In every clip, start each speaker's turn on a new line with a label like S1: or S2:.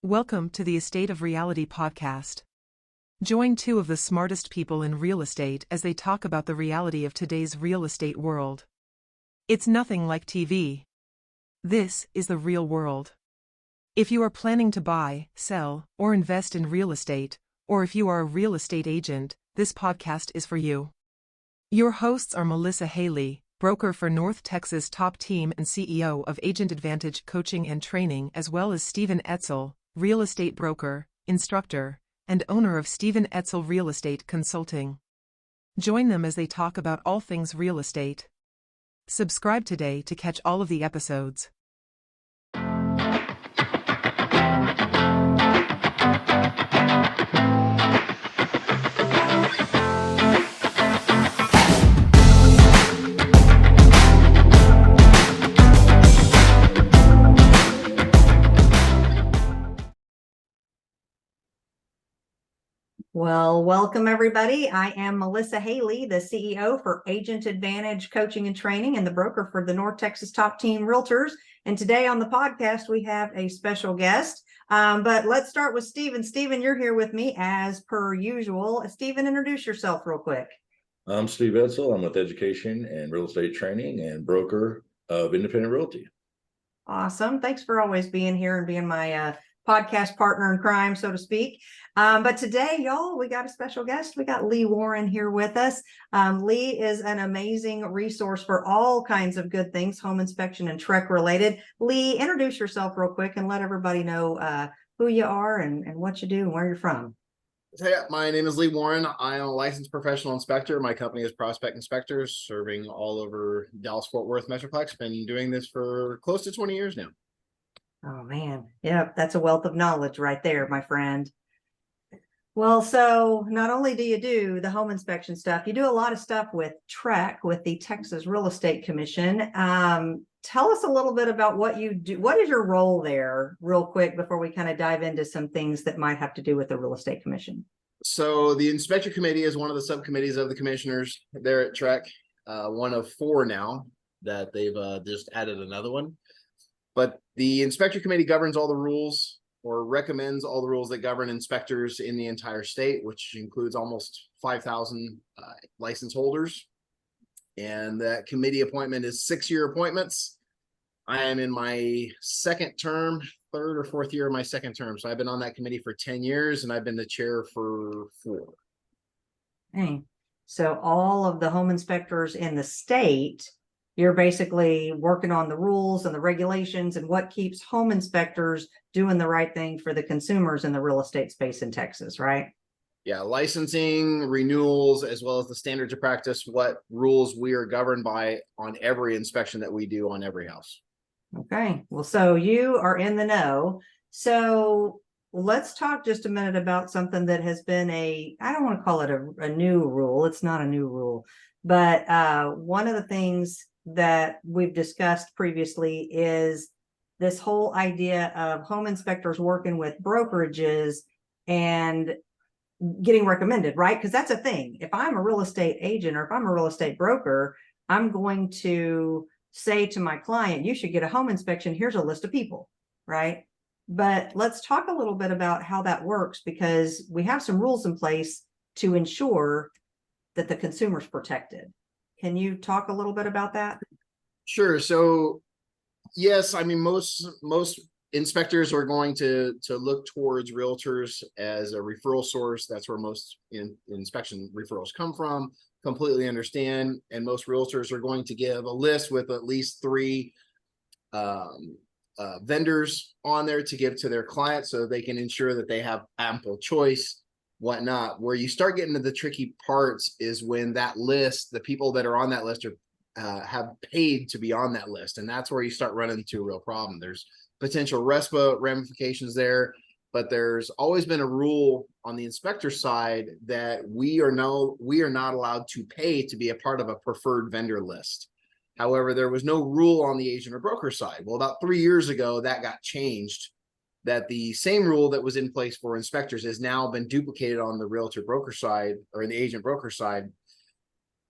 S1: Welcome to the Estate of Reality podcast. Join two of the smartest people in real estate as they talk about the reality of today's real estate world. It's nothing like TV. This is the real world. If you are planning to buy, sell, or invest in real estate, or if you are a real estate agent, this podcast is for you. Your hosts are Melissa Haley, broker for North Texas Top Team and CEO of Agent Advantage Coaching and Training, as well as Stephen Etzel, real estate broker, instructor, and owner of Stephen Etzel Real Estate Consulting. Join them as they talk about all things real estate. Subscribe today to catch all of the episodes.
S2: Well, welcome everybody. I am Melissa Haley, the CEO for Agent Advantage Coaching and Training and the broker for the North Texas Top Team Realtors. And today on the podcast, we have a special guest. But let's start with Stephen. Stephen, you're here with me as per usual. Stephen, introduce yourself real quick.
S3: I'm Steve Etzel. I'm with Education and Real Estate Training and broker of Independent Realty.
S2: Awesome. Thanks for always being here and being my podcast partner in crime, so to speak. But today, y'all, we got a special guest. We got Lee Warren here with us. Lee is an amazing resource for all kinds of good things, home inspection and TREC related. Lee, introduce yourself real quick and let everybody know who you are and what you do and where you're from.
S4: Hey, my name is Lee Warren. I am a licensed professional inspector. My company is Prospect Inspectors, serving all over Dallas-Fort Worth Metroplex. Been doing this for close to 20 years now.
S2: Oh, man. Yeah, that's a wealth of knowledge right there, my friend. Well, so not only do you do the home inspection stuff, you do a lot of stuff with TREC, with the Texas Real Estate Commission. Tell us a little bit about what you do. What is your role there, real quick, before we kind of dive into some things that might have to do with the Real Estate Commission?
S4: So the Inspector Committee is one of the subcommittees of the commissioners there at TREC, one of four now that they've just added another one. But the Inspector Committee governs all the rules or recommends all the rules that govern inspectors in the entire state, which includes almost 5,000 license holders. And that committee appointment is 6-year appointments. I am in my second term, third or fourth year of my second term. So I've been on that committee for 10 years and I've been the chair for 4.
S2: Hey, so all of the home inspectors in the state, you're basically working on the rules and the regulations and what keeps home inspectors doing the right thing for the consumers in the real estate space in Texas, right?
S4: Yeah, licensing, renewals, as well as the standards of practice, what rules we are governed by on every inspection that we do on every house.
S2: Okay, well, so you are in the know. So let's talk just a minute about something that has been I don't want to call it a new rule. It's not a new rule, but one of the things that we've discussed previously is this whole idea of home inspectors working with brokerages and getting recommended, right? Because that's a thing. If I'm a real estate agent or if I'm a real estate broker, I'm going to say to my client, you should get a home inspection. Here's a list of people, right? But let's talk a little bit about how that works, because we have some rules in place to ensure that the consumer's protected. Can you talk a little bit about that?
S4: Sure. So yes, I mean, most inspectors are going to look towards realtors as a referral source. That's where most inspection referrals come from. Completely understand. And most realtors are going to give a list with at least 3 vendors on there to give to their clients so they can ensure that they have ample choice, whatnot. Where you start getting to the tricky parts is when that list, the people that are on that list are have paid to be on that list. And that's where you start running into a real problem. There's potential RESPA ramifications there, but there's always been a rule on the inspector side that we are not allowed to pay to be a part of a preferred vendor list. However, there was no rule on the agent or broker side. Well, about 3 years ago, that got changed, that the same rule that was in place for inspectors has now been duplicated on the realtor broker side or in the agent broker side.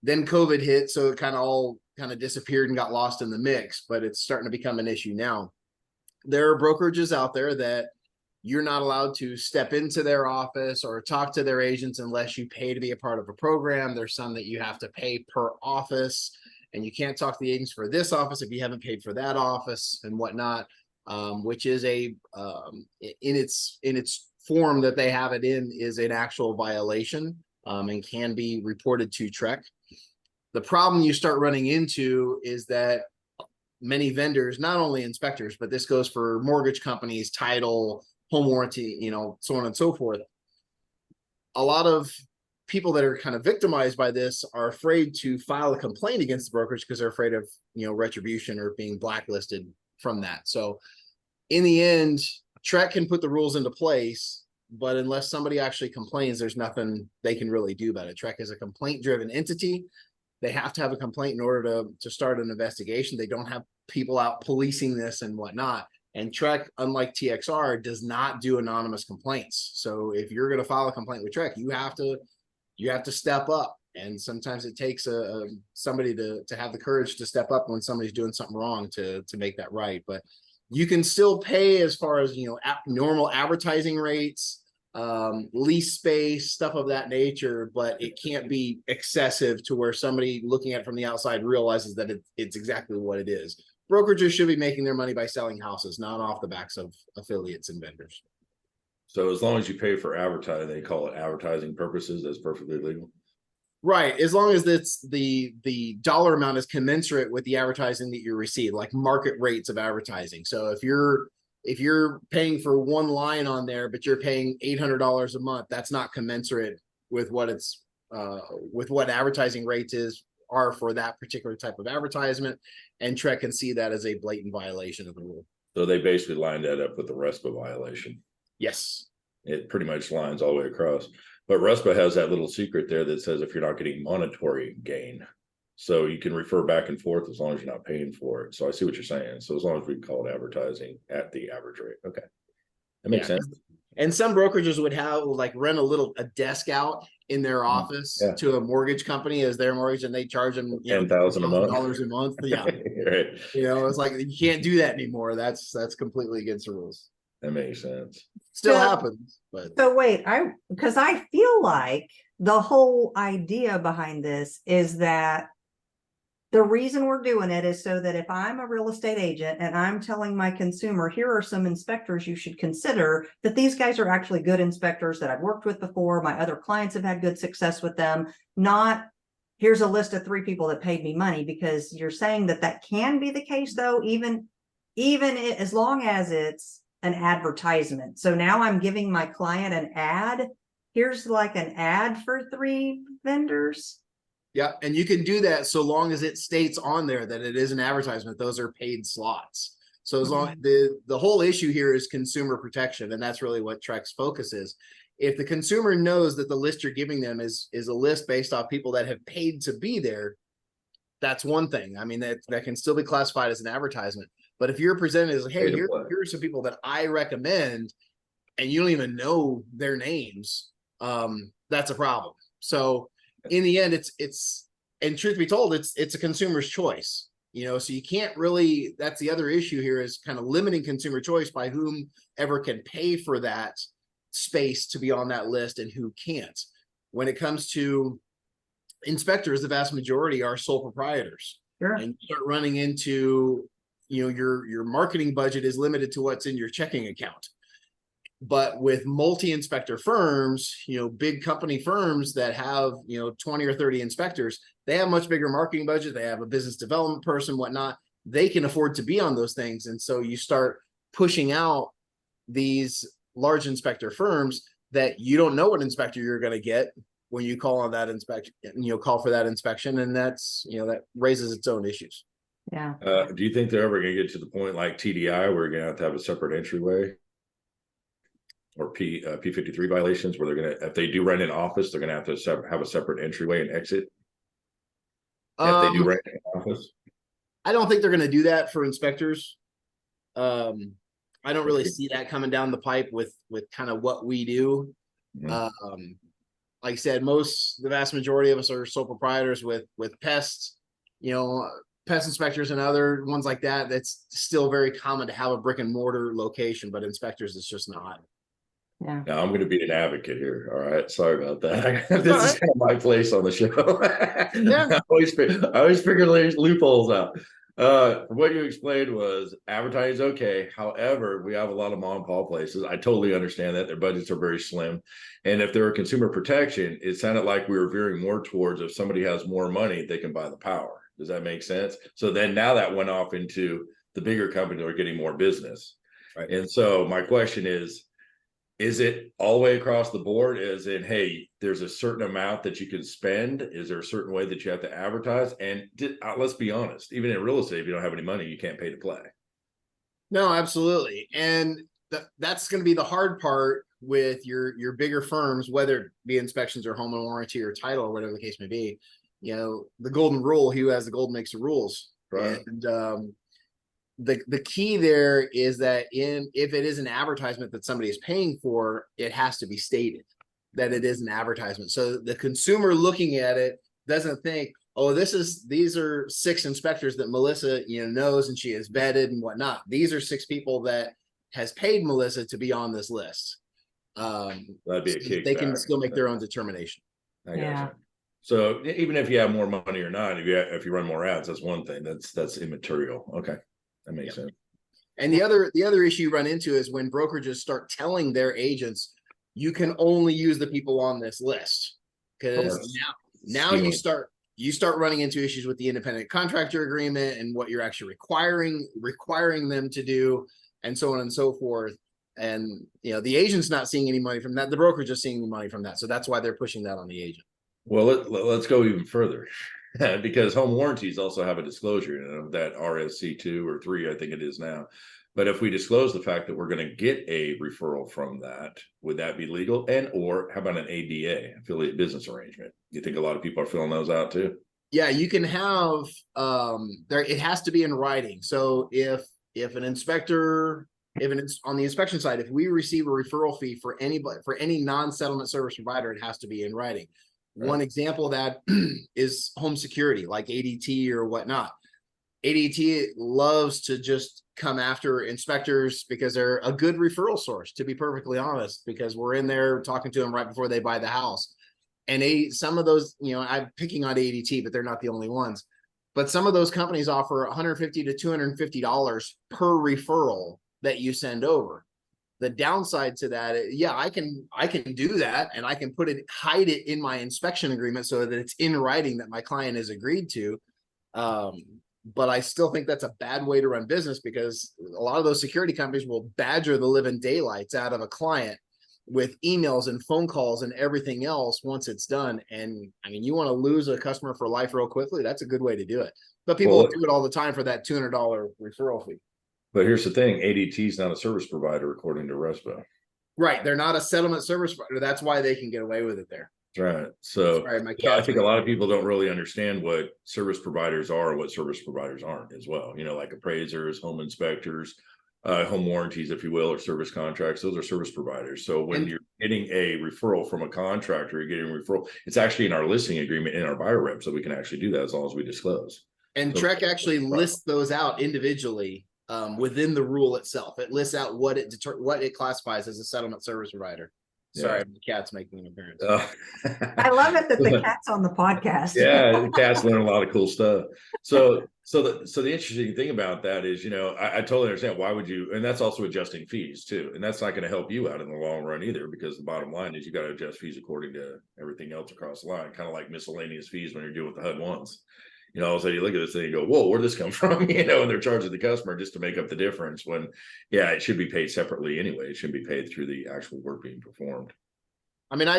S4: Then COVID hit, so it all disappeared and got lost in the mix, but it's starting to become an issue now. There are brokerages out there that you're not allowed to step into their office or talk to their agents unless you pay to be a part of a program. There's some that you have to pay per office, and you can't talk to the agents for this office if you haven't paid for that office and whatnot, which is in its form that they have it in is an actual violation, and can be reported to TREC. The problem you start running into is that many vendors, not only inspectors, but this goes for mortgage companies, title, home warranty, so on and so forth. A lot of people that are kind of victimized by this are afraid to file a complaint against the brokerage because they're afraid of, retribution or being blacklisted from that. So in the end, TREC can put the rules into place, but unless somebody actually complains, there's nothing they can really do about it. TREC is a complaint-driven entity. They have to have a complaint in order to start an investigation. They don't have people out policing this and whatnot. And TREC, unlike TXR, does not do anonymous complaints. So if you're going to file a complaint with TREC, you have to step up. And sometimes it takes somebody to have the courage to step up when somebody's doing something wrong to make that right. But you can still pay as far as normal advertising rates, lease space, stuff of that nature, but it can't be excessive to where somebody looking at it from the outside realizes that it's exactly what it is. Brokerages should be making their money by selling houses, not off the backs of affiliates and vendors.
S3: So as long as you pay for advertising, they call it advertising purposes, that's perfectly legal.
S4: Right, as long as it's the dollar amount is commensurate with the advertising that you receive, like market rates of advertising. So if you're paying for one line on there, but you're paying $800 a month, that's not commensurate with what advertising rates are for that particular type of advertisement, and TREC can see that as a blatant violation of the rule. So
S3: they basically lined that up with the RESPA violation.
S4: Yes,
S3: it pretty much lines all the way across. But RESPA has that little secret there that says if you're not getting monetary gain, so you can refer back and forth as long as you're not paying for it. So I see what you're saying. So as long as we call it advertising at the average rate, okay, that makes sense.
S4: And some brokerages would rent a desk out in their office to a mortgage company as their mortgage, and they charge them
S3: $10,000
S4: a month. Yeah,
S3: right.
S4: It's like you can't do that anymore. That's completely against the rules.
S3: That makes sense.
S4: Still happens, but
S2: so wait, because I feel like the whole idea behind this is that the reason we're doing it is so that if I'm a real estate agent and I'm telling my consumer, here are some inspectors you should consider, that these guys are actually good inspectors that I've worked with before. My other clients have had good success with them. Not here's a list of 3 people that paid me money, because you're saying that can be the case though, even as long as it's an advertisement. So now I'm giving my client an ad. Here's like an ad for 3 vendors.
S4: Yeah, and you can do that so long as it states on there that it is an advertisement. Those are paid slots. So as long the whole issue here is consumer protection, and that's really what TREC's focus is. If the consumer knows that the list you're giving them is a list based off people that have paid to be there, that's one thing. I mean, that can still be classified as an advertisement. But if you're presented as, hey, here are some people that I recommend, and you don't even know their names, that's a problem. So in the end, it's and truth be told, it's a consumer's choice, so you can't really, that's the other issue here, is kind of limiting consumer choice by whomever can pay for that space to be on that list and who can't. When it comes to inspectors, the vast majority are sole proprietors.
S2: Sure. And
S4: you start running into, your marketing budget is limited to what's in your checking account. But with multi-inspector firms, big company firms that have, 20 or 30 inspectors, they have much bigger marketing budget. They have a business development person, whatnot. They can afford to be on those things. And so you start pushing out these large inspector firms that you don't know what inspector you're going to get when you call on that inspection, call for that inspection. And that's, that raises its own issues.
S2: Yeah.
S3: Do you think they're ever going to get to the point like TDI where you're going to have a separate entryway? Or P53 violations, where they're going to, if they do rent an office, they're going to have a separate entryway and exit? If they do rent an office?
S4: I don't think they're going to do that for inspectors. I don't really see that coming down the pipe with kind of what we do. Mm-hmm. Like I said, the vast majority of us are sole proprietors with pests, pest inspectors and other ones like that. That's still very common to have a brick and mortar location, but inspectors, it's just not.
S2: Yeah.
S3: Now I'm going to be an advocate here. All right. Sorry about that. This
S4: All
S3: is
S4: right.
S3: kind of my place on the show.
S4: Yeah.
S3: I always figure there's loopholes out. What you explained was advertising is okay. However, we have a lot of mom and pop places. I totally understand that their budgets are very slim. And if they're consumer protection, it sounded like we were veering more towards if somebody has more money, they can buy the power. Does that make sense? So then now that went off into the bigger companies are getting more business.
S4: Right.
S3: And so my question is it all the way across the board as in, hey, there's a certain amount that you can spend? Is there a certain way that you have to advertise? And let's be honest, even in real estate, if you don't have any money, you can't pay to play.
S4: No, absolutely. And that's going to be the hard part with your bigger firms, whether it be inspections or home and warranty or title or whatever the case may be. You know, the golden rule, he who has the gold makes the rules.
S3: Right.
S4: And the key there is that if it is an advertisement that somebody is paying for, it has to be stated that it is an advertisement. So the consumer looking at it doesn't think, oh, these are 6 inspectors that Melissa, knows and she has vetted and whatnot. These are 6 people that has paid Melissa to be on this list.
S3: That'd be a kickback.
S4: They can still make their own determination.
S3: I gotcha. So even if you have more money or not, if you run more ads, that's one thing. That's immaterial. Okay. That makes sense.
S4: And the other issue you run into is when brokerages start telling their agents, you can only use the people on this list. Because now you start running into issues with the independent contractor agreement and what you're actually requiring them to do, and so on and so forth. And the agent's not seeing any money from that. The brokerage is seeing the money from that. So that's why they're pushing that on the agent.
S3: Well, let's go even further. Because home warranties also have a disclosure, that RSC 2 or 3, I think it is now. But if we disclose the fact that we're going to get a referral from that, would that be legal? And or how about an ABA, affiliate business arrangement? You think a lot of people are filling those out too? Yeah,
S4: you can have it has to be in writing. So if an inspector, if it's on the inspection side, if we receive a referral fee for any non-settlement service provider, it has to be in writing. Right. One example of that is home security, like ADT or whatnot. ADT loves to just come after inspectors because they're a good referral source, to be perfectly honest, because we're in there talking to them right before they buy the house. And some of those, I'm picking on ADT, but they're not the only ones. But some of those companies offer $150 to $250 per referral that you send over. The downside to that, I can do that, and I can hide it in my inspection agreement so that it's in writing that my client has agreed to. But I still think that's a bad way to run business, because a lot of those security companies will badger the living daylights out of a client with emails and phone calls and everything else once it's done. And I mean, you want to lose a customer for life real quickly, that's a good way to do it. But people do it all the time for that $200 referral fee.
S3: But here's the thing, ADT is not a service provider according to RESPA.
S4: Right. They're not a settlement service provider. That's why they can get away with it there.
S3: That's right. So
S4: sorry,
S3: I think a lot of people don't really understand what service providers are and what service providers aren't as well. Like appraisers, home inspectors, home warranties, if you will, or service contracts. Those are service providers. So when you're getting a referral from a contractor, you're getting a referral. It's actually in our listing agreement in our buyer rep, so we can actually do that as long as we disclose.
S4: And Trek actually lists those out individually. Within the rule itself, it lists out what it classifies as a settlement service provider. Sorry, the cat's making an appearance.
S2: I love it that the cat's on the podcast.
S3: Yeah, the cats learn a lot of cool stuff. So the interesting thing about that is, I totally understand why would you, and that's also adjusting fees too, and that's not going to help you out in the long run either, because the bottom line is you got to adjust fees according to everything else across the line, kind of like miscellaneous fees when you're dealing with the HUD ones. All of a sudden you look at this thing and go, whoa, where'd this come from? And they're charging the customer just to make up the difference when, it should be paid separately anyway. It shouldn't be paid through the actual work being performed.
S4: I mean,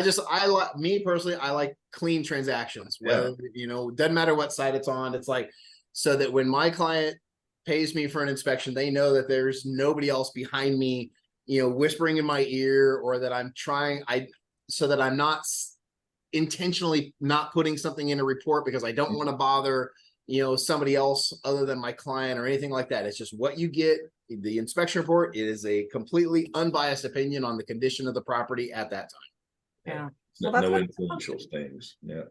S4: me personally, I like clean transactions. Whether, doesn't matter what site it's on. It's like, so that when my client pays me for an inspection, they know that there's nobody else behind me, whispering in my ear, or that so that I'm not intentionally not putting something in a report because I don't want to bother, somebody else other than my client or anything like that. It's just what you get. The inspection report, it is a completely unbiased opinion on the condition of the property at that time.
S2: Yeah.
S3: No influential things. Yeah.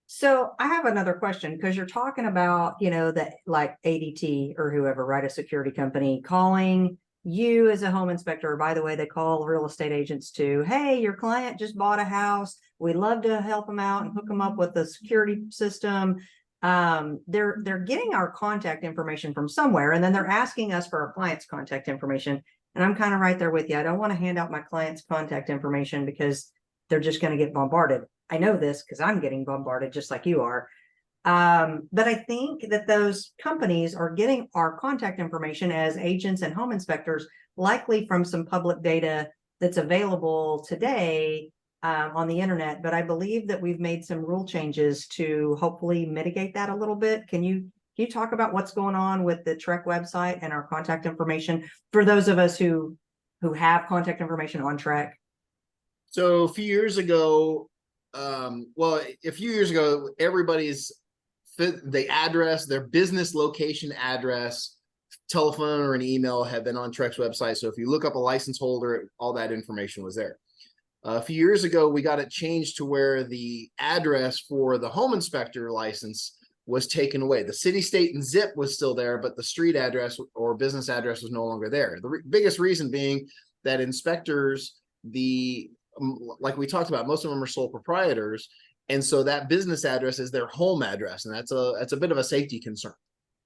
S2: So I have another question, because you're talking about, that like ADT or whoever, right? A security company calling you as a home inspector, by the way, they call real estate agents too. Hey, your client just bought a house. We'd love to help them out and hook them up with the security system. They're getting our contact information from somewhere, and then they're asking us for our client's contact information. And I'm kind of right there with you. I don't want to hand out my client's contact information because they're just going to get bombarded. I know this because I'm getting bombarded just like you are. But I think that those companies are getting our contact information as agents and home inspectors, likely from some public data that's available today on the internet. But I believe that we've made some rule changes to hopefully mitigate that a little bit. Can you talk about what's going on with the Trek website and our contact information for those of us who have contact information on Trek?
S4: So a few years ago, everybody's the address, their business location address, telephone, or an email had been on Trek's website. So if you look up a license holder, all that information was there. A few years ago, we got it changed to where the address for the home inspector license was taken away. The city, state, and zip was still there, but the street address or business address was no longer there. The biggest reason being that inspectors, like we talked about, most of them are sole proprietors. And so that business address is their home address. And that's a bit of a safety concern.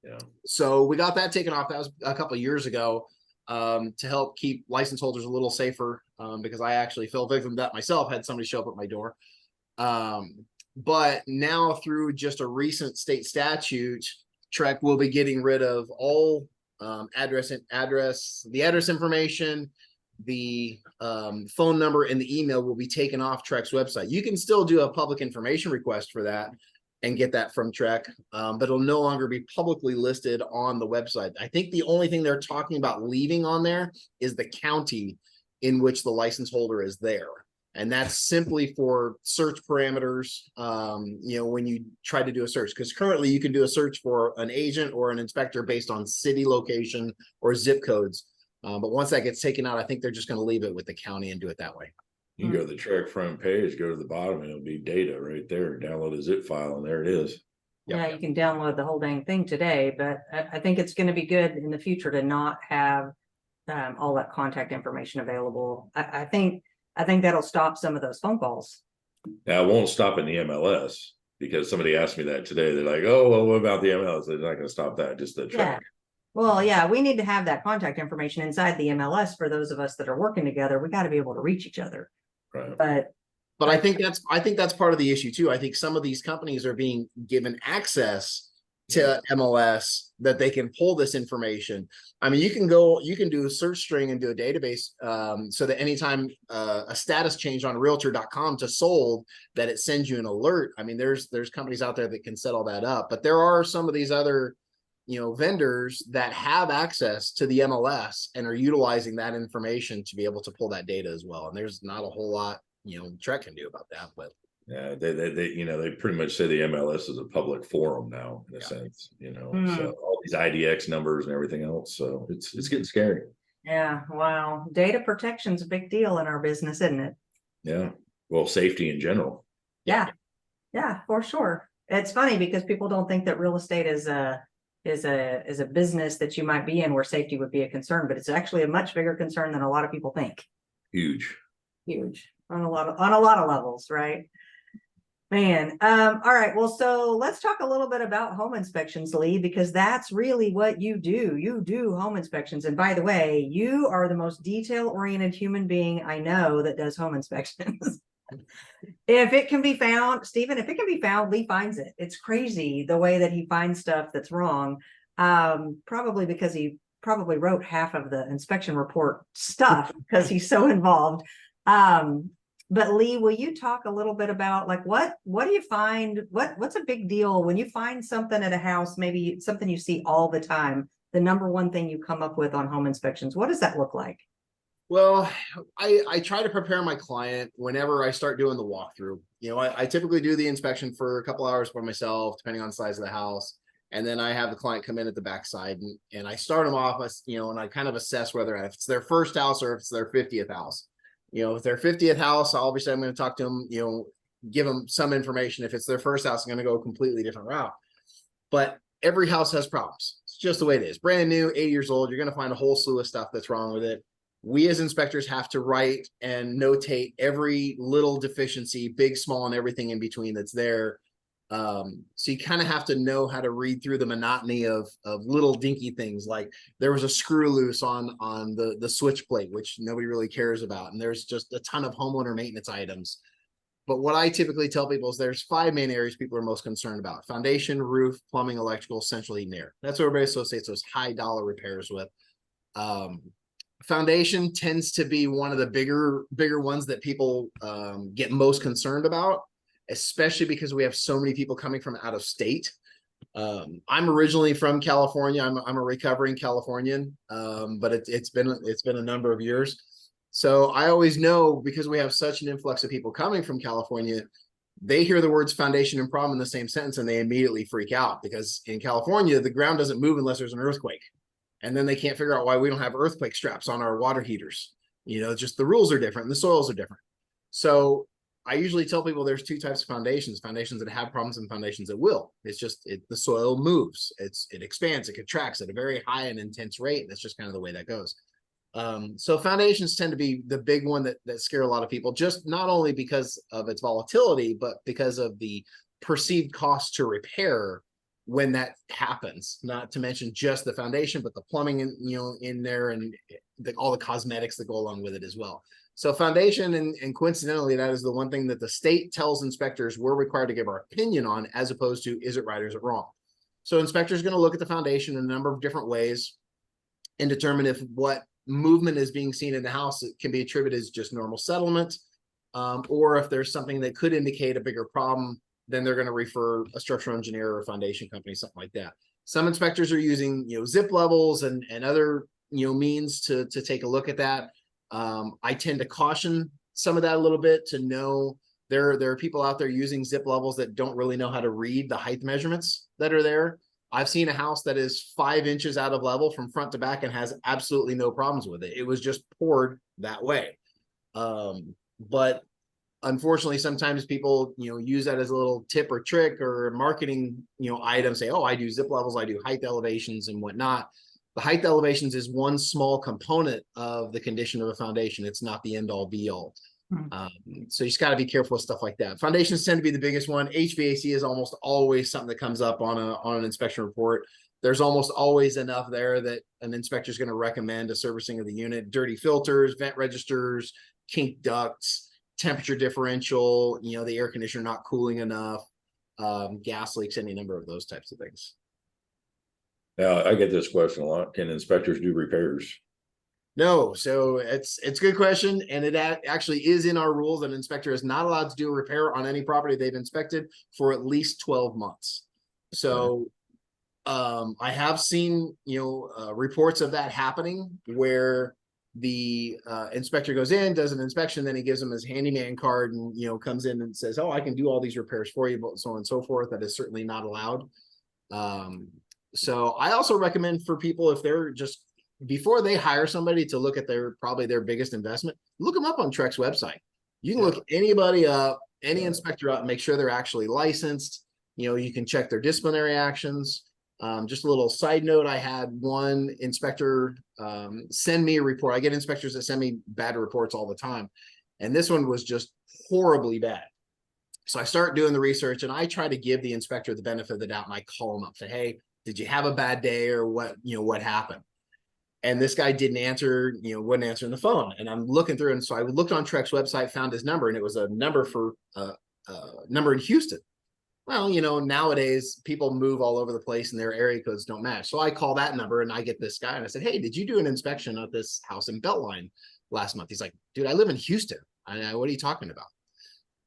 S3: Yeah.
S4: So we got that taken off. That was a couple of years ago to help keep license holders a little safer because I actually fell victim to that myself, had somebody show up at my door. But now through just a recent state statute, Trek will be getting rid of all the address information, the phone number, and the email will be taken off Trek's website. You can still do a public information request for that and get that from Trek, but it'll no longer be publicly listed on the website. I think the only thing they're talking about leaving on there is the county in which the license holder is there. And that's simply for search parameters, when you try to do a search, because currently you can do a search for an agent or an inspector based on city location or zip codes. But once that gets taken out, I think they're just going to leave it with the county and do it that way.
S3: You can go to the Trek front page, go to the bottom, and it'll be data right there. Download a zip file, and there it is.
S2: Yeah, you can download the whole dang thing today, but I think it's going to be good in the future to not have all that contact information available. I think that'll stop some of those phone calls.
S3: Now, it won't stop in the MLS because somebody asked me that today. They're like, "Oh, well, what about the MLS?" They're not going to stop that. Just the Trek.
S2: Yeah. Well, yeah, we need to have that contact information inside the MLS for those of us that are working together. We got to be able to reach each other.
S3: Right.
S2: But
S4: I think that's part of the issue too. I think some of these companies are being given access to MLS that they can pull this information. I mean, you can do a search string and do a database so that anytime a status change on realtor.com to sold, that it sends you an alert. I mean, there's companies out there that can set all that up, but there are some of these other vendors that have access to the MLS and are utilizing that information to be able to pull that data as well. And there's not a whole lot Trek can do about that, but
S3: yeah, they pretty much say the MLS is a public forum now in a sense, so all these IDX numbers and everything else. So it's getting scary.
S2: Yeah. Wow. Data protection's a big deal in our business, isn't it?
S3: Yeah. Well, safety in general.
S2: Yeah. Yeah, for sure. It's funny because people don't think that real estate is a business that you might be in where safety would be a concern, but it's actually a much bigger concern than a lot of people think.
S3: Huge
S2: On a lot of levels, right? Man. All right. Well, so let's talk a little bit about home inspections, Lee, because that's really what you do. You do home inspections. And by the way, you are the most detail-oriented human being I know that does home inspections. If it can be found, Stephen, if it can be found, Lee finds it. It's crazy the way that he finds stuff that's wrong. Probably because he probably wrote half of the inspection report stuff because he's so involved. But Lee, will you talk a little bit about like what do you find? What's a big deal when you find something at a house, maybe something you see all the time, the number one thing you come up with on home inspections? What does that look like?
S4: Well, I try to prepare my client whenever I start doing the walkthrough. I typically do the inspection for a couple hours by myself, depending on the size of the house. And then I have the client come in at the backside and I start them off, and I kind of assess whether if it's their first house or if it's their 50th house. If their 50th house, obviously I'm going to talk to them, give them some information. If it's their first house, I'm going to go a completely different route. But every house has problems. just the way it is. Brand new, 8 years old, you're going to find a whole slew of stuff that's wrong with it. We as inspectors have to write and notate every little deficiency, big, small, and everything in between that's there. So you kind of have to know how to read through the monotony of little dinky things, like there was a screw loose on the switch plate, which nobody really cares about. And there's just a ton of homeowner maintenance items. But what I typically tell people is there's 5 main areas people are most concerned about: foundation, roof, plumbing, electrical, central heating, and air. That's what everybody associates those high dollar repairs with. Foundation tends to be one of the bigger ones that people get most concerned about, especially because we have so many people coming from out of state. I'm originally from California. I'm a recovering Californian, but it's been a number of years. So I always know, because we have such an influx of people coming from California, they hear the words foundation and problem in the same sentence and they immediately freak out, because in California, the ground doesn't move unless there's an earthquake. And then they can't figure out why we don't have earthquake straps on our water heaters. You know, just the rules are different and the soils are different. So I usually tell people there's 2 types of foundations: foundations that have problems and foundations that will. It's just the soil moves, it expands, it contracts at a very high and intense rate. And that's just kind of the way that goes. So foundations tend to be the big one that scare a lot of people, just not only because of its volatility, but because of the perceived cost to repair when that happens. Not to mention just the foundation, but the plumbing in there, and all the cosmetics that go along with it as well. So foundation, and coincidentally, that is the one thing that the state tells inspectors we're required to give our opinion on, as opposed to is it right or is it wrong. So inspectors are going to look at the foundation in a number of different ways and determine if what movement is being seen in the house, it can be attributed as just normal settlement, or if there's something that could indicate a bigger problem, then they're going to refer a structural engineer or a foundation company, something like that. Some inspectors are using zip levels and other means to take a look at that. I tend to caution some of that a little bit, to know there are people out there using zip levels that don't really know how to read the height measurements that are there. I've seen a house that is 5 inches out of level from front to back and has absolutely no problems with it. It was just poured that way. But unfortunately, sometimes people, use that as a little tip or trick or marketing, item, say, oh, I do zip levels, I do height elevations and whatnot. The height elevations is one small component of the condition of a foundation. It's not the end all be all. So you just got to be careful with stuff like that. Foundations tend to be the biggest one. HVAC is almost always something that comes up on an inspection report. There's almost always enough there that an inspector is going to recommend a servicing of the unit: dirty filters, vent registers, kinked ducts, temperature differential, the air conditioner not cooling enough, gas leaks, any number of those types of things.
S3: Now, I get this question a lot: can inspectors do repairs?
S4: No, so it's a good question, and it actually is in our rules that an inspector is not allowed to do a repair on any property they've inspected for at least 12 months. So I have seen reports of that happening, where the inspector goes in, does an inspection, then he gives them his handyman card and comes in and says, oh, I can do all these repairs for you, but so on and so forth. That is certainly not allowed. So I also recommend for people, if they're just, before they hire somebody to look at probably their biggest investment, look them up on Trek's website. You can look anybody up, any inspector up, and make sure they're actually licensed. You can check their disciplinary actions. Just a little side note, I had one inspector send me a report. I get inspectors that send me bad reports all the time, and this one was just horribly bad. So I start doing the research, and I try to give the inspector the benefit of the doubt, and I call him up, say, hey, did you have a bad day, or what happened? And this guy didn't answer, wouldn't answer on the phone. And I'm looking through, and so I looked on Trek's website, found his number, and it was a number for number in Houston. Well, nowadays people move all over the place and their area codes don't match. So I call that number and I get this guy and I said, hey, did you do an inspection of this house in Beltline last month? He's like, dude, I live in Houston. What are you talking about?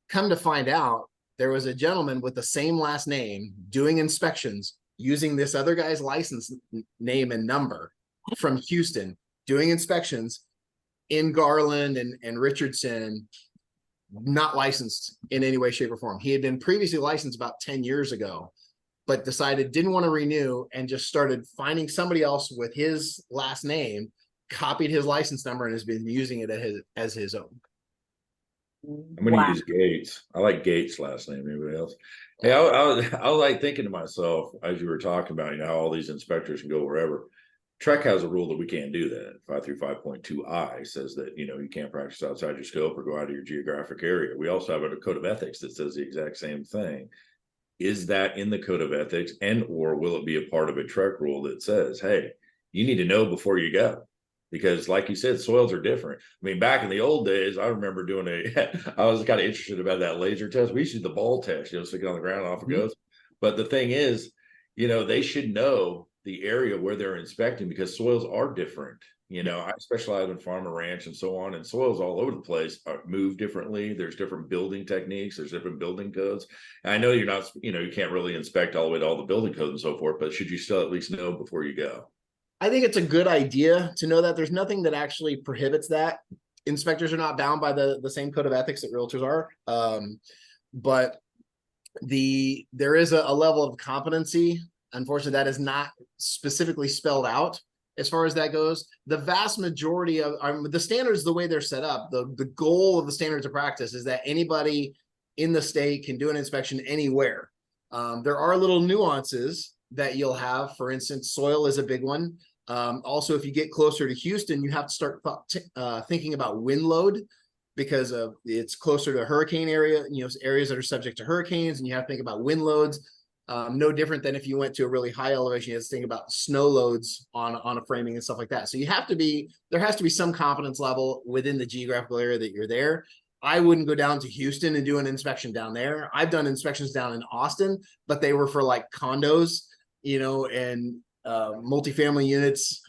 S4: Come to find out, there was a gentleman with the same last name doing inspections using this other guy's license name and number from Houston, doing inspections in Garland and Richardson, not licensed in any way, shape, or form. He had been previously licensed about 10 years ago, but decided didn't want to renew and just started finding somebody else with his last name, copied his license number, and has been using it as his own.
S3: I'm going to
S2: Wow.
S3: use Gates. I like Gates' last name. Anybody else? Hey, I was like thinking to myself as you were talking about, how all these inspectors can go wherever. Trek has a rule that we can't do that. 535.2I says that, you can't practice outside your scope or go out of your geographic area. We also have a code of ethics that says the exact same thing. Is that in the code of ethics, and or will it be a part of a Trek rule that says, hey, you need to know before you go? Because like you said, soils are different. I mean, back in the old days, I remember doing I was kind of interested about that laser test. We used to do the ball test, sticking on the ground off it goes. But the thing is, they should know the area where they're inspecting because soils are different. I specialize in farm and ranch and so on, and soils all over the place move differently. There's different building techniques. There's different building codes. And I know you're not, you can't really inspect all the way to all the building codes and so forth, but should you still at least know before you go?
S4: I think it's a good idea to know that. There's nothing that actually prohibits that. Inspectors are not bound by the same code of ethics that realtors are. But there is a level of competency. Unfortunately, that is not specifically spelled out as far as that goes. The vast majority of the standards, the way they're set up, the goal of the standards of practice is that anybody in the state can do an inspection anywhere. There are little nuances that you'll have. For instance, soil is a big one. Also, if you get closer to Houston, you have to start thinking about wind load because it's closer to a hurricane area, areas that are subject to hurricanes, and you have to think about wind loads. No different than if you went to a really high elevation, you have to think about snow loads on a framing and stuff like that. So there has to be some competence level within the geographical area that you're there. I wouldn't go down to Houston and do an inspection down there. I've done inspections down in Austin, but they were for like condos, and multifamily units,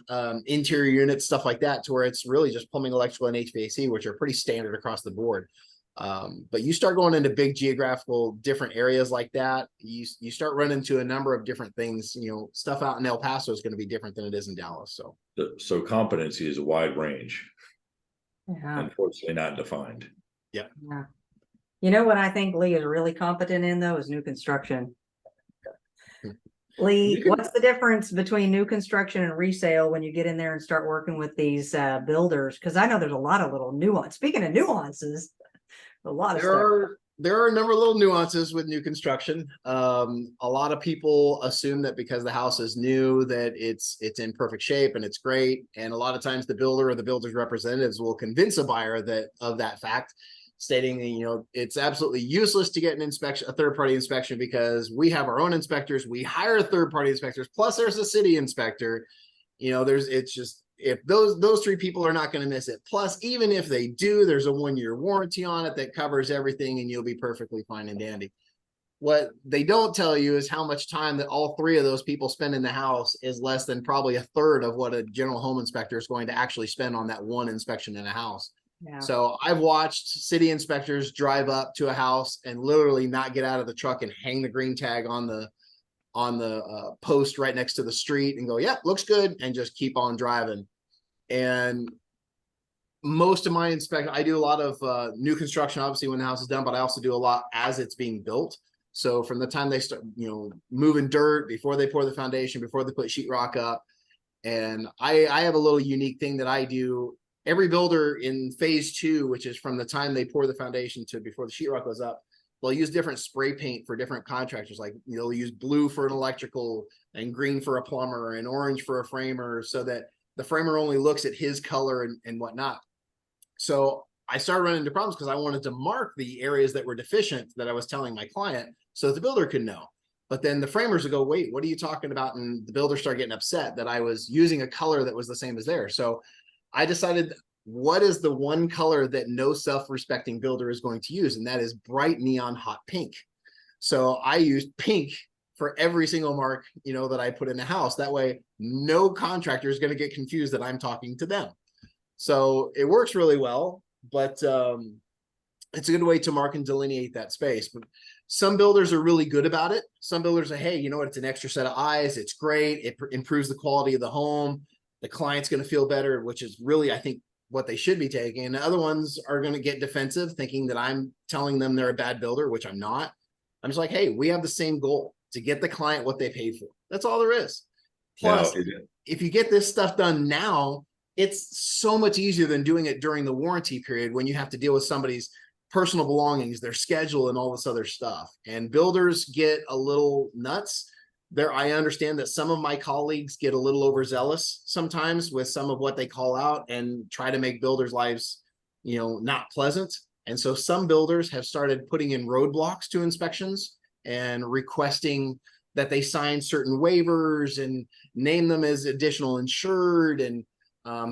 S4: interior units, stuff like that, to where it's really just plumbing, electrical, and HVAC, which are pretty standard across the board. But you start going into big geographical different areas like that, you start running into a number of different things. Stuff out in El Paso is going to be different than it is in Dallas.
S3: So competency is a wide range.
S2: Yeah.
S3: Unfortunately not defined.
S4: Yeah.
S2: What I think Lee is really competent in, though, is new construction. Lee, what's the difference between new construction and resale when you get in there and start working with these builders? Because I know there's a lot of little nuance. Speaking of nuances, a lot of stuff.
S4: There are a number of little nuances with new construction. A lot of people assume that because the house is new that it's in perfect shape and it's great. And a lot of times the builder or the builder's representatives will convince a buyer of that fact, stating it's absolutely useless to get a third-party inspection because we have our own inspectors. We hire third-party inspectors. Plus, there's a city inspector. If those three people are not going to miss it. Plus, even if they do, there's a 1-year warranty on it that covers everything, and you'll be perfectly fine and dandy. What they don't tell you is how much time that all three of those people spend in the house is less than probably a third of what a general home inspector is going to actually spend on that one inspection in a house. Yeah. So I've watched city inspectors drive up to a house and literally not get out of the truck and hang the green tag on the post right next to the street and go, "Yep, looks good," and just keep on driving. And most of my inspection, I do a lot of new construction, obviously, when the house is done, but I also do a lot as it's being built. So from the time they start, moving dirt, before they pour the foundation, before they put sheetrock up. And I have a little unique thing that I do. Every builder in phase 2, which is from the time they pour the foundation to before the sheetrock goes up, they'll use different spray paint for different contractors. Like they'll use blue for an electrical and green for a plumber and orange for a framer, so that the framer only looks at his color and whatnot. So I started running into problems because I wanted to mark the areas that were deficient that I was telling my client so that the builder could know. But then the framers would go, "Wait, what are you talking about?" And the builder started getting upset that I was using a color that was the same as theirs. So I decided, what is the one color that no self-respecting builder is going to use? And that is bright neon hot pink. So I used pink for every single mark, that I put in the house. That way, no contractor is going to get confused that I'm talking to them. So it works really well, but it's a good way to mark and delineate that space. But some builders are really good about it. Some builders say, "Hey, it's an extra set of eyes. It's great. It improves the quality of the home. The client's going to feel better," which is really, I think, what they should be taking. And the other ones are going to get defensive, thinking that I'm telling them they're a bad builder, which I'm not. I'm just like, "Hey, we have the same goal, to get the client what they paid for." That's all there is. Plus, if you get this stuff done now, it's so much easier than doing it during the warranty period when you have to deal with somebody's personal belongings, their schedule, and all this other stuff. And builders get a little nuts. I understand that some of my colleagues get a little overzealous sometimes with some of what they call out and try to make builders' lives, not pleasant. And so some builders have started putting in roadblocks to inspections and requesting that they sign certain waivers and name them as additional insured. And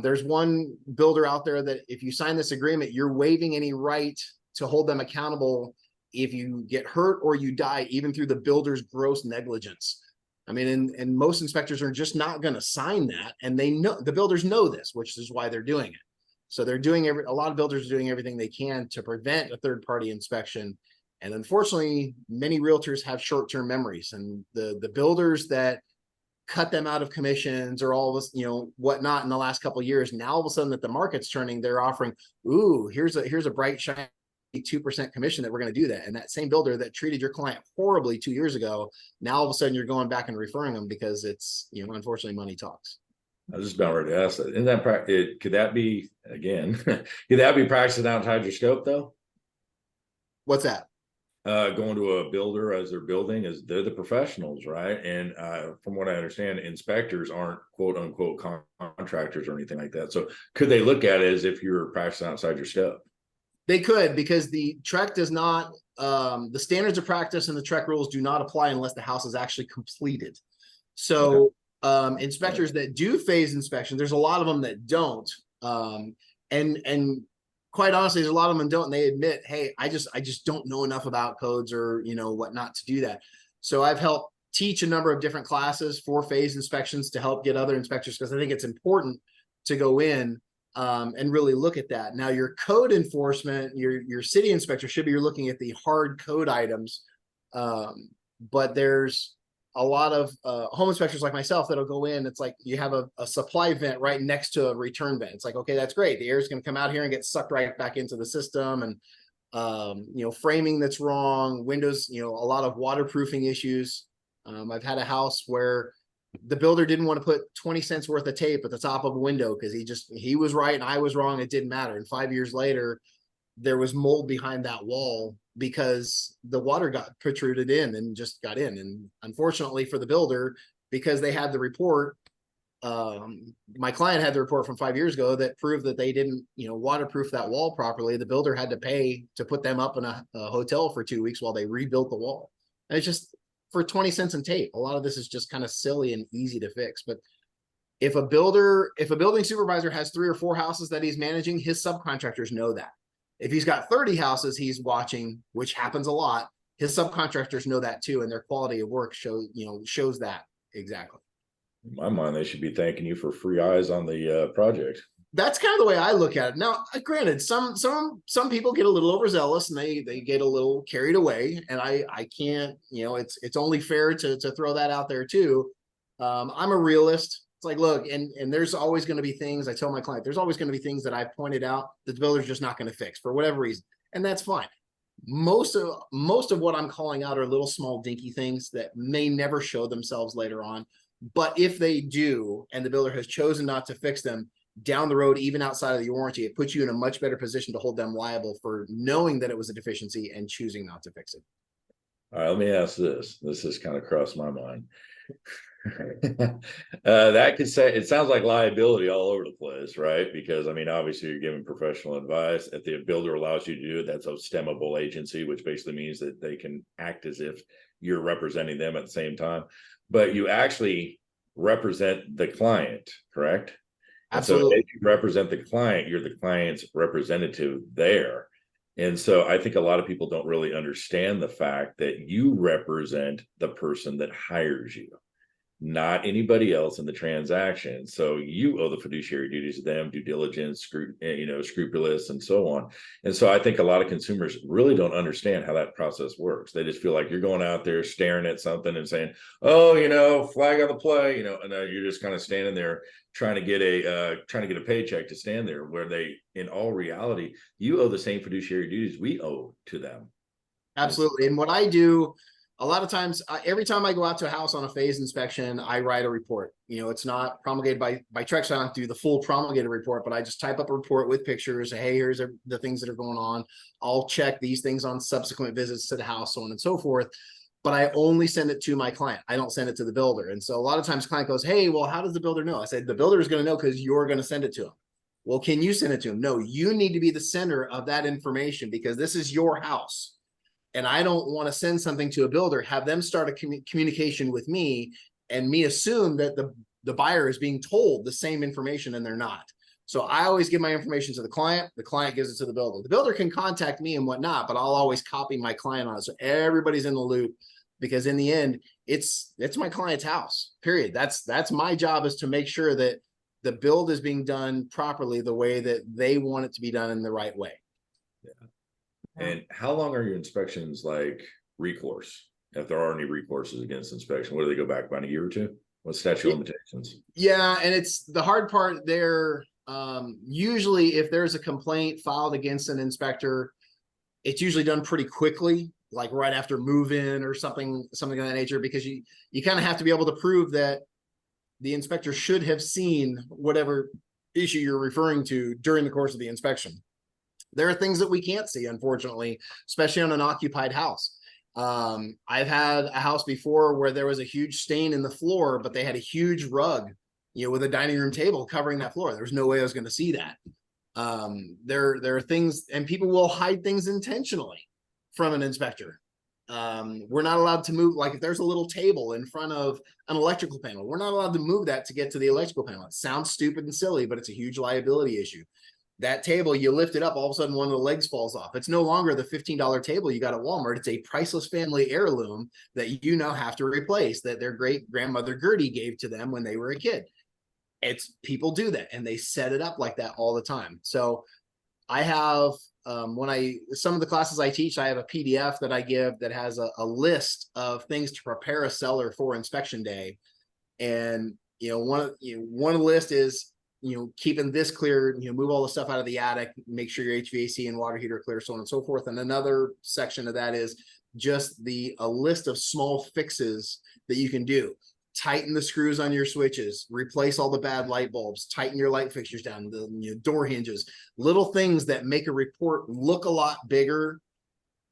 S4: there's one builder out there that if you sign this agreement, you're waiving any right to hold them accountable if you get hurt or you die, even through the builder's gross negligence. I mean, and most inspectors are just not going to sign that. And they know, the builders know this, which is why they're doing it. So they're doing a lot of builders are doing everything they can to prevent a third-party inspection. And unfortunately, many realtors have short-term memories, and the builders that cut them out of commissions or all this, whatnot in the last couple of years, now all of a sudden that the market's turning, they're offering, ooh, here's a bright, shiny 2% commission that we're going to do that. And that same builder that treated your client horribly 2 years ago, now all of a sudden you're going back and referring them because it's, unfortunately money talks.
S3: I was just about ready to ask that. Isn't that could that be again? Could that be practicing outside your scope though?
S4: What's that?
S3: Going to a builder as they're building, is they're the professionals, right? And from what I understand, inspectors aren't quote unquote contractors or anything like that. So could they look at it as if you're practicing outside your scope?
S4: They could, because the TREC does not, the standards of practice and the TREC rules do not apply unless the house is actually completed. So inspectors that do phase inspection, there's a lot of them that don't. And quite honestly, there's a lot of them that don't, and they admit, hey, I just don't know enough about codes or, whatnot to do that. So I've helped teach a number of different classes for phase inspections to help get other inspectors, because I think it's important to go in and really look at that. Now, your code enforcement, your city inspector should be looking at the hard code items. But there's a lot of home inspectors like myself that'll go in. It's like you have a supply vent right next to a return vent. It's like, okay, that's great. The air is going to come out here and get sucked right back into the system. And framing that's wrong, windows, a lot of waterproofing issues. I've had a house where the builder didn't want to put 20 cents worth of tape at the top of a window because he was right and I was wrong. It didn't matter. And 5 years later, there was mold behind that wall because the water got protruded in and just got in. And unfortunately for the builder, because they had the report, my client had the report from 5 years ago that proved that they didn't, waterproof that wall properly. The builder had to pay to put them up in a hotel for 2 weeks while they rebuilt the wall. And it's just for 20 cents in tape. A lot of this is just kind of silly and easy to fix. But if a building supervisor has 3 or 4 houses that he's managing, his subcontractors know that. If he's got 30 houses he's watching, which happens a lot, his subcontractors know that too, and their quality of work shows that exactly.
S3: In my mind, they should be thanking you for free eyes on the project.
S4: That's kind of the way I look at it. Now, granted, some people get a little overzealous and they get a little carried away, and I can't, it's only fair to throw that out there too. I'm a realist. It's like, look, and there's always going to be things, I tell my client, there's always going to be things that I've pointed out that the builder's just not going to fix for whatever reason. And that's fine. Most of what I'm calling out are little small dinky things that may never show themselves later on. But if they do, and the builder has chosen not to fix them down the road, even outside of the warranty, it puts you in a much better position to hold them liable for knowing that it was a deficiency and choosing not to fix it.
S3: All right, let me ask this. This has kind of crossed my mind. That could say it sounds like liability all over the place, right? Because I mean, obviously you're giving professional advice. If the builder allows you to do it, that's a stemmable agency, which basically means that they can act as if you're representing them at the same time, but you actually represent the client, correct?
S4: Absolutely.
S3: So if you represent the client, you're the client's representative there. And so I think a lot of people don't really understand the fact that you represent the person that hires you, not anybody else in the transaction. So you owe the fiduciary duties to them, due diligence, scrupulous, and so on. And so I think a lot of consumers really don't understand how that process works. They just feel like you're going out there staring at something and saying, oh, flag on the play, and you're just kind of standing there trying to get a paycheck to stand there, where they, in all reality, you owe the same fiduciary duties we owe to them.
S4: Absolutely. And what I do, a lot of times, every time I go out to a house on a phase inspection, I write a report. You know, it's not promulgated by Trex, so I don't have to do the full promulgated report, but I just type up a report with pictures. Hey, here's the things that are going on. I'll check these things on subsequent visits to the house, so on and so forth. But I only send it to my client. I don't send it to the builder. And so a lot of times client goes, hey, well, how does the builder know? I said, the builder is going to know because you're going to send it to him. Well, can you send it to him? No, you need to be the center of that information because this is your house. And I don't want to send something to a builder, have them start a communication with me and me assume that the buyer is being told the same information and they're not. So I always give my information to the client gives it to the builder. The builder can contact me and whatnot, but I'll always copy my client on it. So everybody's in the loop because in the end, it's my client's house, period. That's my job, is to make sure that the build is being done properly the way that they want it to be done in the right way.
S3: Yeah. And how long are your inspections like recourse? If there are any recourses against inspection, what do they go back about a year or two? What's statute of limitations?
S4: Yeah, and it's the hard part there. Usually if there's a complaint filed against an inspector, it's usually done pretty quickly, like right after move-in or something of that nature, because you kind of have to be able to prove that the inspector should have seen whatever issue you're referring to during the course of the inspection. There are things that we can't see, unfortunately, especially on an occupied house. I've had a house before where there was a huge stain in the floor, but they had a huge rug, you know, with a dining room table covering that floor. There was no way I was going to see that. There are things, and people will hide things intentionally from an inspector. We're not allowed to move, like if there's a little table in front of an electrical panel, we're not allowed to move that to get to the electrical panel. It sounds stupid and silly, but it's a huge liability issue. That table, you lift it up, all of a sudden one of the legs falls off. It's no longer the $15 table you got at Walmart. It's a priceless family heirloom that you now have to replace, that their great grandmother Gertie gave to them when they were a kid. It's people do that and they set it up like that all the time. So I have, some of the classes I teach, I have a PDF that I give that has a list of things to prepare a seller for inspection day. And, one of the list is, keeping this clear, move all the stuff out of the attic, make sure your HVAC and water heater are clear, so on and so forth. And another section of that is just a list of small fixes that you can do. Tighten the screws on your switches, replace all the bad light bulbs, tighten your light fixtures down, the door hinges, little things that make a report look a lot bigger.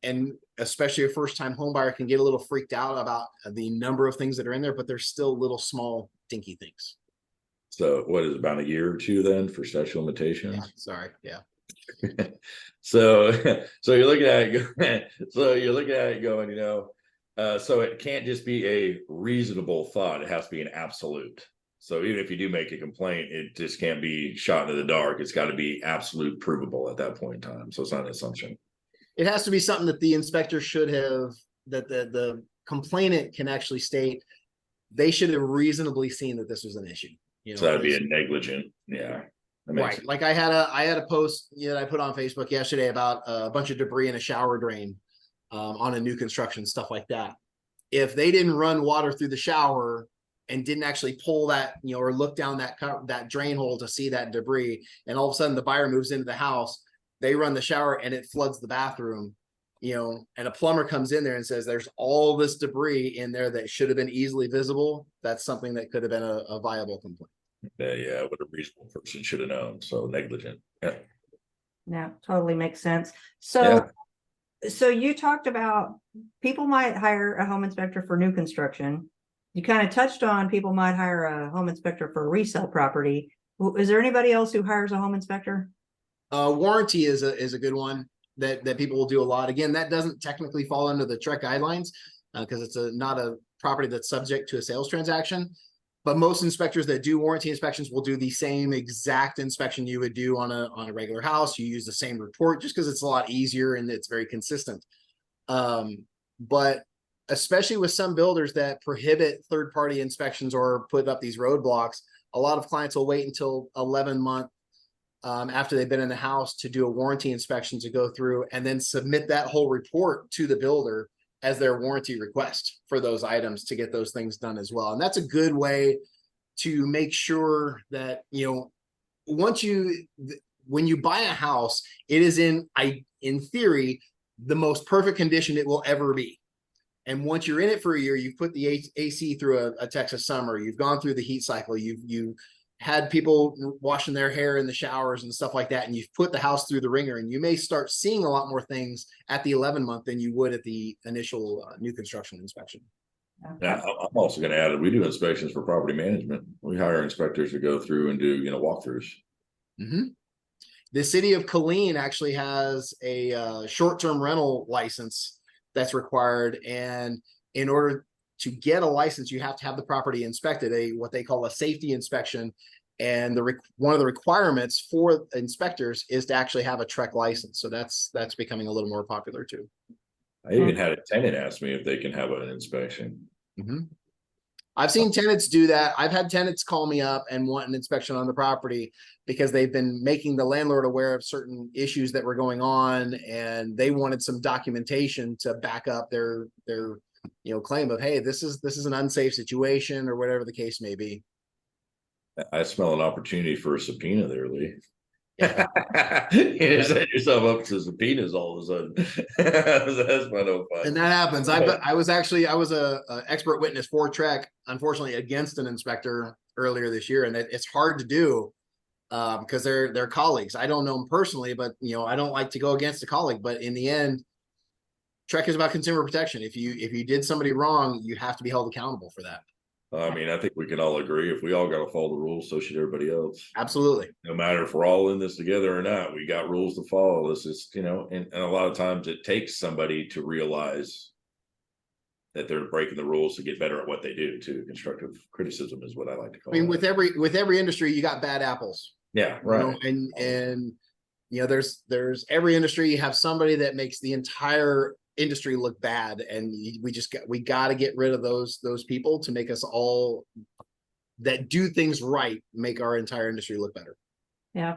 S4: And especially a first-time home buyer can get a little freaked out about the number of things that are in there, but they're still little small dinky things.
S3: So what is it, about a year or two then for statute of limitations?
S4: Yeah, sorry. Yeah.
S3: So you're looking at it going, so it can't just be a reasonable thought. It has to be an absolute. So even if you do make a complaint, it just can't be shot into the dark. It's got to be absolute provable at that point in time. So it's not an assumption.
S4: It has to be something that the inspector should have, that the complainant can actually state they should have reasonably seen that this was an issue.
S3: So that'd be a negligent. Yeah.
S4: Right.
S3: Sense.
S4: Like I had a post that I put on Facebook yesterday about a bunch of debris in a shower drain on a new construction, stuff like that. If they didn't run water through the shower and didn't actually pull that, or look down that drain hole to see that debris, and all of a sudden the buyer moves into the house, they run the shower and it floods the bathroom, and a plumber comes in there and says there's all this debris in there that should have been easily visible. That's something that could have been a viable complaint.
S3: Yeah, what a reasonable person should have known. So negligent.
S2: Yeah, totally makes sense. So you talked about people might hire a home inspector for new construction. You kind of touched on people might hire a home inspector for resale property. Is there anybody else who hires a home inspector?
S4: Warranty is a good one that people will do a lot. Again, that doesn't technically fall under the TREC guidelines because it's not a property that's subject to a sales transaction. But most inspectors that do warranty inspections will do the same exact inspection you would do on a regular house. You use the same report just because it's a lot easier and it's very consistent. But especially with some builders that prohibit third-party inspections or put up these roadblocks, a lot of clients will wait until 11 months after they've been in the house to do a warranty inspection to go through and then submit that whole report to the builder as their warranty request for those items to get those things done as well. And that's a good way to make sure that, when you buy a house, it is in theory, the most perfect condition it will ever be. And once you're in it for a year, you've put the AC through a Texas summer, you've gone through the heat cycle, you had people washing their hair in the showers and stuff like that, and you've put the house through the ringer, and you may start seeing a lot more things at the 11 month than you would at the initial new construction inspection.
S3: Yeah, I'm also going to add, we do inspections for property management. We hire inspectors to go through and do, walkthroughs.
S4: Mm-hmm. The city of Killeen actually has a short-term rental license that's required, and in order to get a license, you have to have the property inspected, what they call a safety inspection. And one of the requirements for inspectors is to actually have a TREC license. So that's becoming a little more popular too.
S3: I even had a tenant ask me if they can have an inspection.
S4: Mm-hmm. I've seen tenants do that. I've had tenants call me up and want an inspection on the property because they've been making the landlord aware of certain issues that were going on, and they wanted some documentation to back up their claim of, hey, this is an unsafe situation, or whatever the case may be.
S3: I smell an opportunity for a subpoena there, Lee. You set yourself up to subpoenas all of a sudden. That's my no fun.
S4: And that happens. I was a expert witness for TREC, unfortunately, against an inspector earlier this year, and it's hard to do because they're colleagues. I don't know them personally, but I don't like to go against a colleague. But in the end, TREC is about consumer protection. If you did somebody wrong, you have to be held accountable for that.
S3: I mean, I think we can all agree if we all got to follow the rules, so should everybody else.
S4: Absolutely.
S3: No matter if we're all in this together or not, we got rules to follow. This is, and a lot of times it takes somebody to realize that they're breaking the rules to get better at what they do too. Constructive criticism is what I like to call it.
S4: I mean, with every industry, you got bad apples.
S3: Yeah, right.
S4: And there's every industry, you have somebody that makes the entire industry look bad, and we got to get rid of those people to make us all that do things right, make our entire industry look better.
S2: Yeah,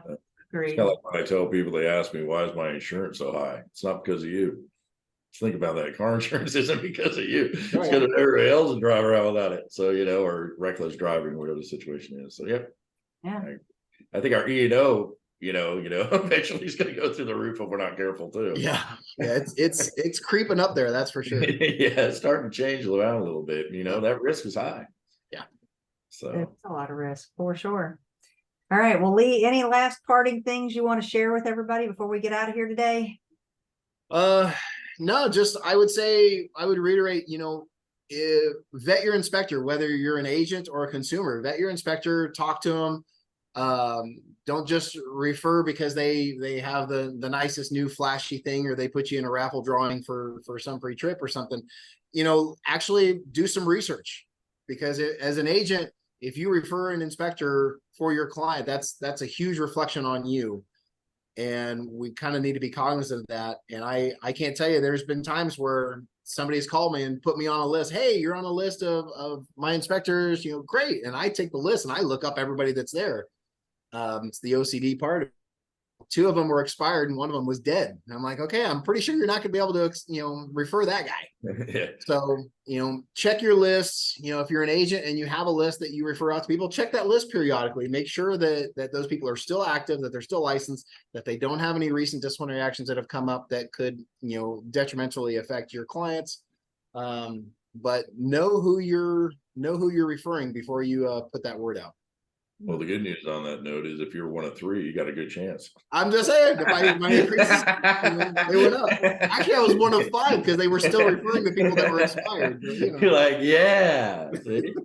S2: great.
S3: It's kind of like when I tell people, they ask me, why is my insurance so high? It's not because of you. Just think about that. Car insurance isn't because of you. It's because of everybody else and drive around without it. So, or reckless driving, whatever the situation is. So, yeah. I think our E&O, eventually it's going to go through the roof if we're not careful too.
S4: Yeah. It's creeping up there. That's for sure.
S3: Yeah. It's starting to change around a little bit. That risk is high.
S4: Yeah.
S2: So it's a lot of risk for sure. All right. Well, Lee, any last parting things you want to share with everybody before we get out of here today?
S4: No, just, I would reiterate, vet your inspector, whether you're an agent or a consumer. Vet your inspector, talk to them. Don't just refer because they have the nicest new flashy thing, or they put you in a raffle drawing for some free trip or something. Actually do some research, because as an agent, if you refer an inspector for your client, that's a huge reflection on you. And we kind of need to be cognizant of that. And I can't tell you, there's been times where somebody's called me and put me on a list. Hey, you're on a list of my inspectors, great. And I take the list and I look up everybody that's there. It's the OCD part. 2 of them were expired and 1 of them was dead. And I'm like, okay, I'm pretty sure you're not going to be able to, refer that guy.
S3: Yeah.
S4: So, check your lists. If you're an agent and you have a list that you refer out to people, check that list periodically. Make sure that those people are still active, that they're still licensed, that they don't have any recent disciplinary actions that have come up that could, detrimentally affect your clients. But know who you're referring before you put that word out.
S3: Well, the good news on that note is if you're 1 of 3, you got a good chance.
S4: I'm just saying, if my increases, they went up. Actually, I was 1 of 5 because they were still referring to people that were expired.
S3: You're like, yeah. See?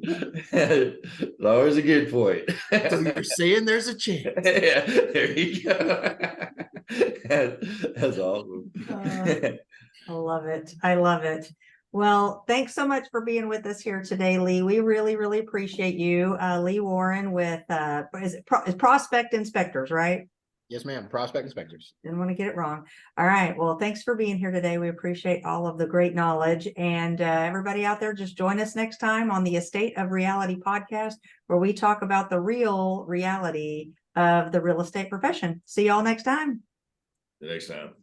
S3: It's always a good point.
S4: So you're saying there's a chance.
S3: Yeah, there you go. That's awesome.
S2: I love it. I love it. Well, thanks so much for being with us here today, Lee. We really, really appreciate you. Lee Warren with, is Prospect Inspectors, right?
S4: Yes, ma'am. Prospect Inspectors.
S2: Didn't want to get it wrong. All right. Well, thanks for being here today. We appreciate all of the great knowledge. And everybody out there, just join us next time on the Estate of Reality podcast, where we talk about the real reality of the real estate profession. See y'all next time.
S3: The next time.